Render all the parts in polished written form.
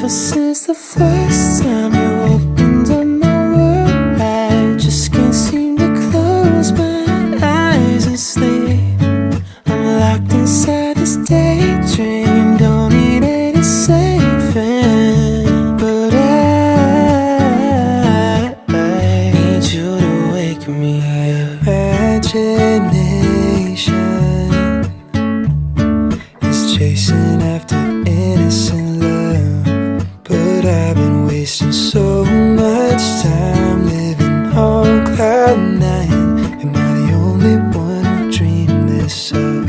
ever since the first time you opened up my world, I just can't seem to close my eyes and sleep. I'm locked inside this daydream, don't need any saving. But I need you to wake me up. Imagination is chasing after innocent love, but I've been wasting so much time living on cloud nine. Am I the only one who dreamed this up?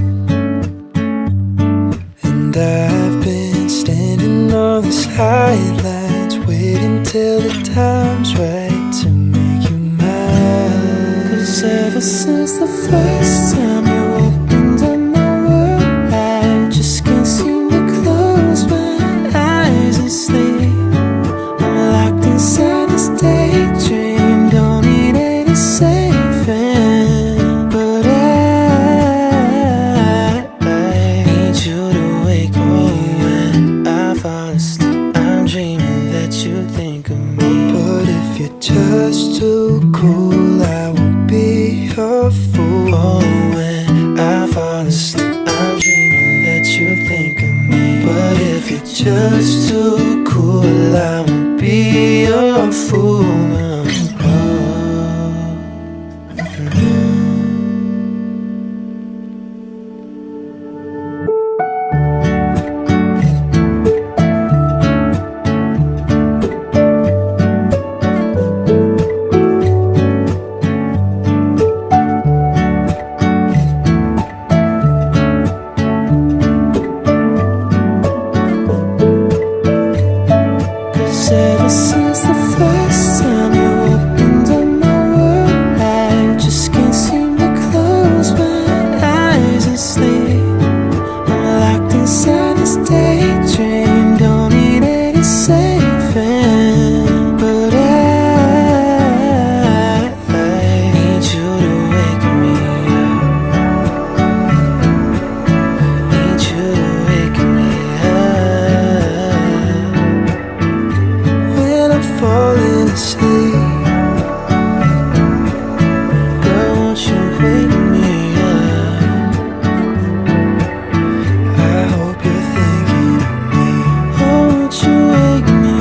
And I've been standing on the sidelines, waiting till the time's right to make you mine. 'Cause ever since the first time you opened up my world, I just can't seem to close my eyes and sleep. I'm locked inside this daydream, don't need any saving. But I need you to wake me when I fall asleep. I'm dreaming that you think of me. But if you're just too cool, I won't be your fool. Oh, when I fall asleep, I'm dreaming that you think of me. But if you're just too cool, I won't be your fool. Ever since the first time you opened up my world, I just can't seem to close my eyes and sleep. I'm locked inside this daydream, don't need any saving. But I need you to wake me up. Need you to wake me up when I'm falling asleep. Girl, won't you wake me up? I hope you're thinking of me. Oh, won't you wake me?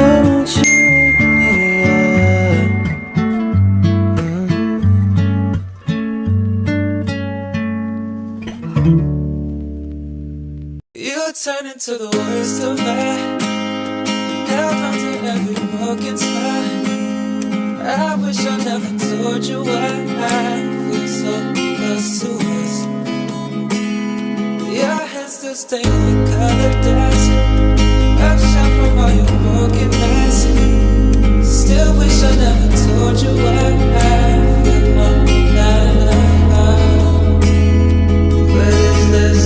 Oh, won't you wake me up? You turn into the worst of me, held on to every broken spot. I wish I never told you why I feel so close to us. Your hands still stained with colored dust, upshot from all your broken nights. Still wish I never told you why I feel no, not love. But is this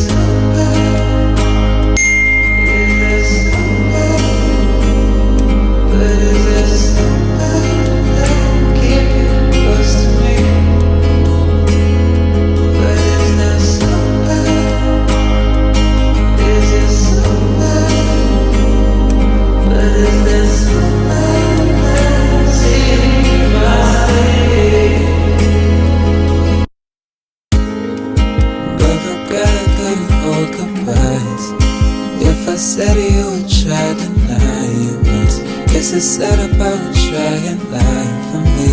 if I said you would try to lie, it was. Guess I said about try and lie for me.